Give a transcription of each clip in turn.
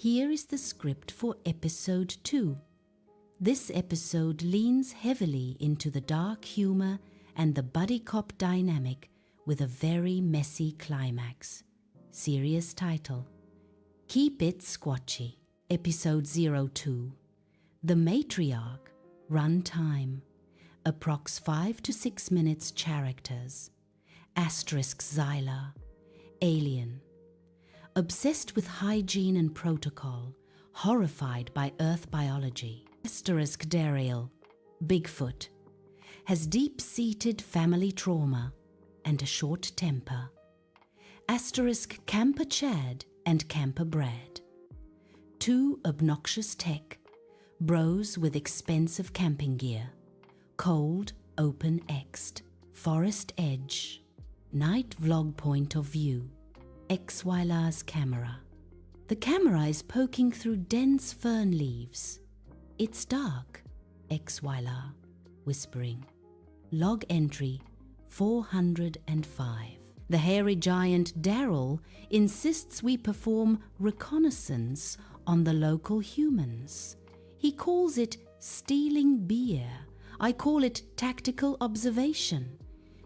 Here is the script for episode 2. This episode leans heavily into the dark humor and the buddy cop dynamic with a very messy climax. Serious title: Keep It Squatchy. Episode 02. The Matriarch. Run time: approx 5 to 6 minutes. Characters: Asterisk Xylar, alien. Obsessed with hygiene and protocol, horrified by Earth biology. Asterisk Dariel, Bigfoot. Has deep-seated family trauma and a short temper. Asterisk Camper Chad and Camper Brad. 2 obnoxious tech, bros with expensive camping gear. Cold, open X'd, forest edge. Night vlog point of view. Xylar's camera. The camera is poking through dense fern leaves. It's dark, Xylar, whispering. Log entry 405. The hairy giant Daryl insists we perform reconnaissance on the local humans. He calls it stealing beer. I call it tactical observation.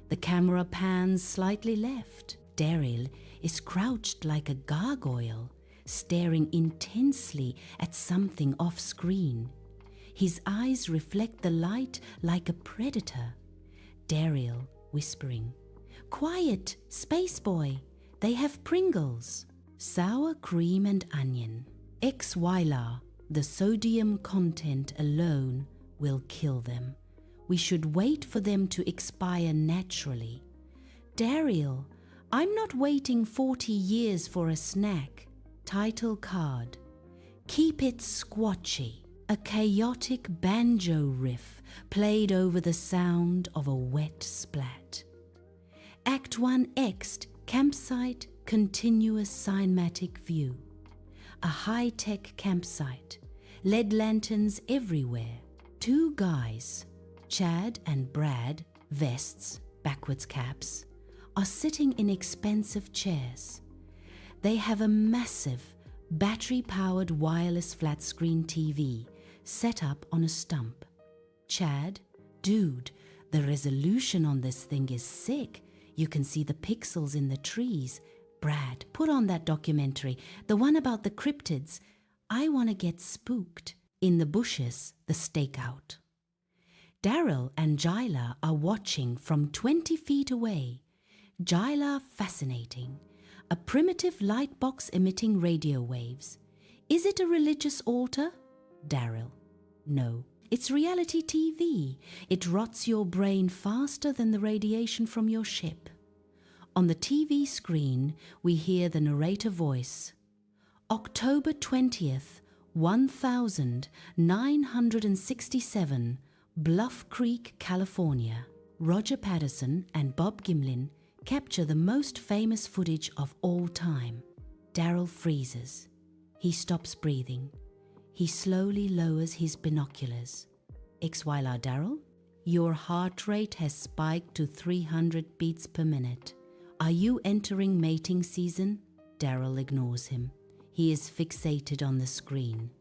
The camera pans slightly left. Daryl is crouched like a gargoyle, staring intensely at something off-screen. His eyes reflect the light like a predator. Daryl whispering, "Quiet, space boy, they have Pringles." Sour cream and onion. Xylar, the sodium content alone will kill them. We should wait for them to expire naturally. Daryl, I'm not waiting 40 years for a snack. Title card: Keep It Squatchy. A chaotic banjo riff played over the sound of a wet splat. Act 1 X'd, campsite, continuous cinematic view. A high-tech campsite, LED lanterns everywhere. 2 guys, Chad and Brad, vests, backwards caps, are sitting in expensive chairs. They have a massive, battery-powered wireless flat-screen TV set up on a stump. Chad, dude, the resolution on this thing is sick. You can see the pixels in the trees. Brad, put on that documentary, the one about the cryptids. I want to get spooked. In the bushes, the stakeout. Daryl and Xylar are watching from 20 feet away. Xylar fascinating. A primitive light box emitting radio waves. Is it a religious altar? Daryl: No, it's reality TV. It rots your brain faster than the radiation from your ship. On the TV screen, we hear the narrator voice. October 20th, 1967, Bluff Creek, California. Roger Patterson and Bob Gimlin capture the most famous footage of all time. Daryl freezes. He stops breathing. He slowly lowers his binoculars. Xylar: Daryl, your heart rate has spiked to 300 beats per minute. Are you entering mating season? Daryl ignores him. He is fixated on the screen.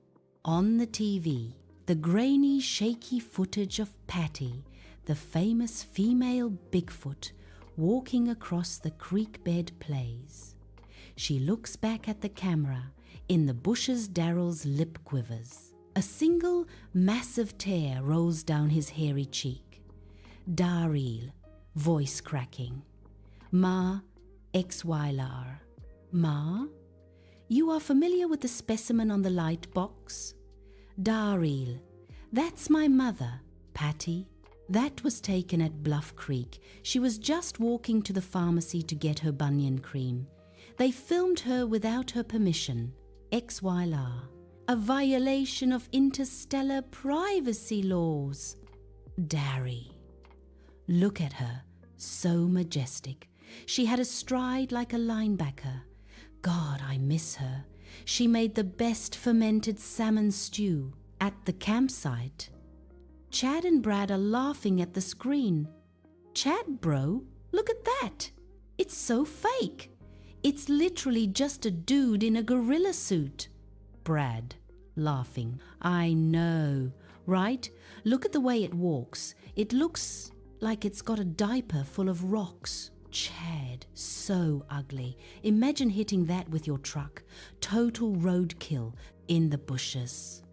On the TV, the grainy, shaky footage of Patty, the famous female Bigfoot, walking across the creek bed plays. She looks back at the camera. In the bushes, Daryl's lip quivers. A single massive tear rolls down his hairy cheek. Daryl, voice cracking. Ma, Xylar. Ma? You are familiar with the specimen on the light box? Daryl, that's my mother. Patty, that was taken at Bluff Creek. She was just walking to the pharmacy to get her bunion cream. They filmed her without her permission. Xylar, a violation of interstellar privacy laws. Daryl, look at her, so majestic. She had a stride like a linebacker. God, I miss her. She made the best fermented salmon stew. At the campsite, Chad and Brad are laughing at the screen. Chad, bro, look at that. It's so fake. It's literally just a dude in a gorilla suit. Brad, laughing. I know, right? Look at the way it walks. It looks like it's got a diaper full of rocks. Chad, so ugly. Imagine hitting that with your truck. Total roadkill in the bushes.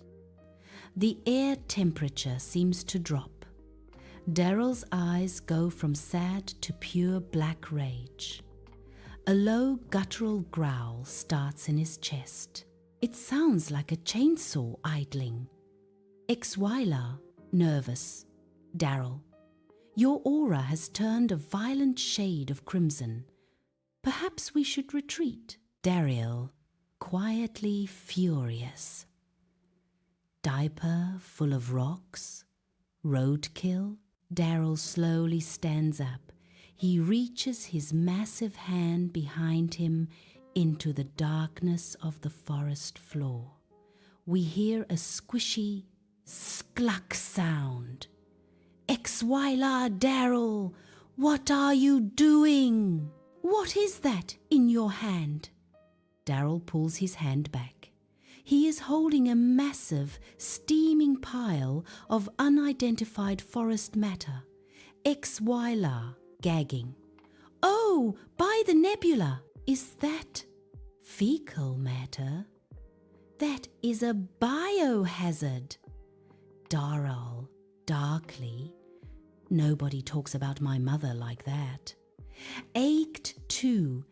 The air temperature seems to drop. Daryl's eyes go from sad to pure black rage. A low guttural growl starts in his chest. It sounds like a chainsaw idling. Exwyla, nervous. Daryl, your aura has turned a violent shade of crimson. Perhaps we should retreat. Daryl, quietly furious. Diaper full of rocks? Roadkill? Daryl slowly stands up. He reaches his massive hand behind him into the darkness of the forest floor. We hear a squishy skluck sound. Exwyla, Daryl, what are you doing? What is that in your hand? Daryl pulls his hand back. He is holding a massive, steaming pile of unidentified forest matter. Exwyla, gagging. Oh, by the nebula! Is that fecal matter? That is a biohazard. Daryl, darkly. Nobody talks about my mother like that. Ached 2,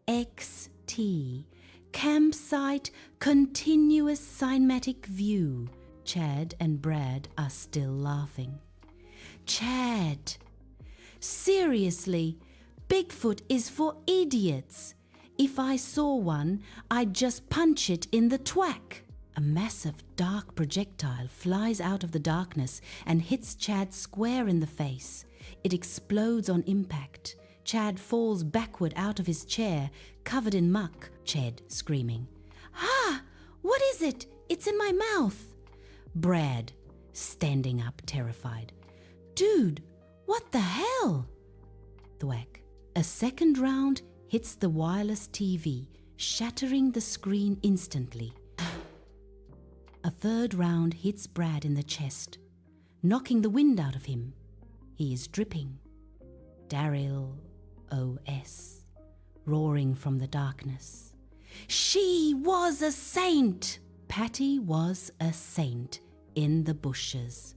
EXT, campsite, continuous cinematic view. Chad and Brad are still laughing. Chad, seriously, Bigfoot is for idiots. If I saw one, I'd just punch it in the twack. A massive dark projectile flies out of the darkness and hits Chad square in the face. It explodes on impact. Chad falls backward out of his chair, covered in muck. Chad screaming. Ah! What is it? It's in my mouth. Brad, standing up terrified. Dude, what the hell? Thwack. A second round hits the wireless TV, shattering the screen instantly. A third round hits Brad in the chest, knocking the wind out of him. He is dripping. Daryl OS, roaring from the darkness. She was a saint! Patty was a saint in the bushes.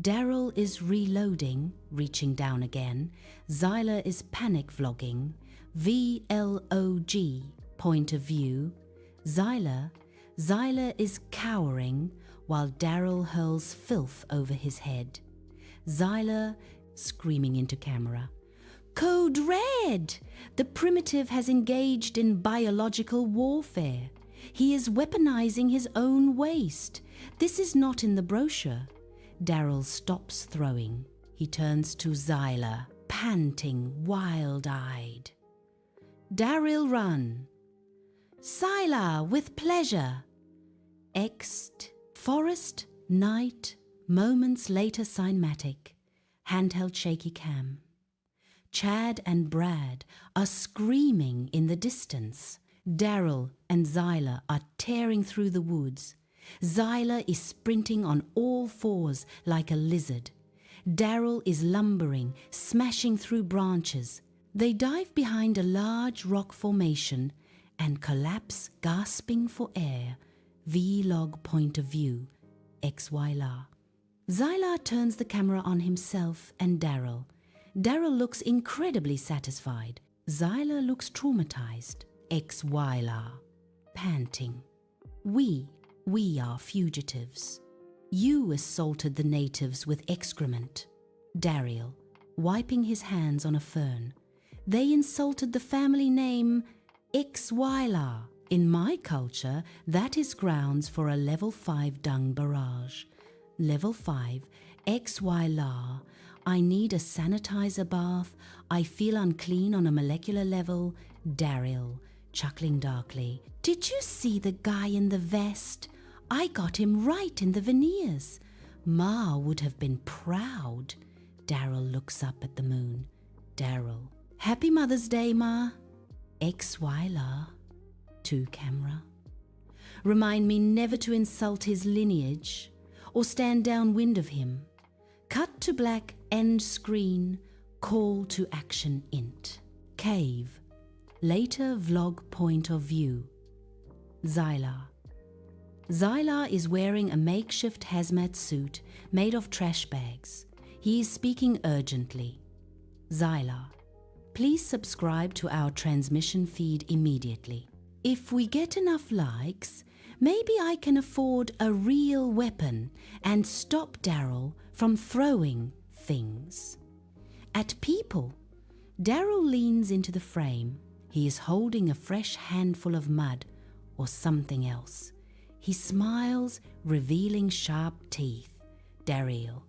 Daryl is reloading, reaching down again. Zyla is panic vlogging. VLOG, point of view. Zyla is cowering while Daryl hurls filth over his head. Zyla screaming into camera. Code Red! The primitive has engaged in biological warfare. He is weaponizing his own waste. This is not in the brochure. Daryl stops throwing. He turns to Zyla, panting, wild-eyed. Daryl run. Zyla with pleasure. Ext. Forest, night, moments later cinematic. Handheld shaky cam. Chad and Brad are screaming in the distance. Daryl and Zyla are tearing through the woods. Zyla is sprinting on all fours like a lizard. Daryl is lumbering, smashing through branches. They dive behind a large rock formation and collapse, gasping for air. Vlog point of view. Exwyla. Zyla turns the camera on himself and Daryl. Daryl looks incredibly satisfied. Zyla looks traumatized. Exwyla, panting. We are fugitives. You assaulted the natives with excrement. Daryl, wiping his hands on a fern. They insulted the family name Exwyla. In my culture, that is grounds for a level 5 dung barrage. Level 5, Exwyla. I need a sanitizer bath. I feel unclean on a molecular level. Daryl, chuckling darkly. Did you see the guy in the vest? I got him right in the veneers. Ma would have been proud. Daryl looks up at the moon. Daryl. Happy Mother's Day, Ma. Exwyla. To camera. Remind me never to insult his lineage or stand downwind of him. Cut to black, end screen, call to action int. Cave, later vlog point of view. Xylar. Xylar is wearing a makeshift hazmat suit made of trash bags. He is speaking urgently. Xylar, please subscribe to our transmission feed immediately. If we get enough likes, maybe I can afford a real weapon and stop Daryl from throwing things at people. Daryl leans into the frame. He is holding a fresh handful of mud or something else. He smiles, revealing sharp teeth. Daryl,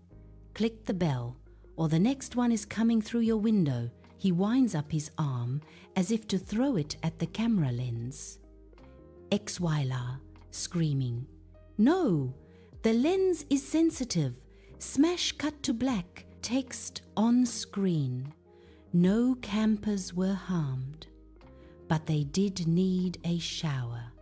click the bell, or the next one is coming through your window. He winds up his arm as if to throw it at the camera lens. Xylar, screaming, no, the lens is sensitive. Smash cut to black, text on screen. No campers were harmed, but they did need a shower.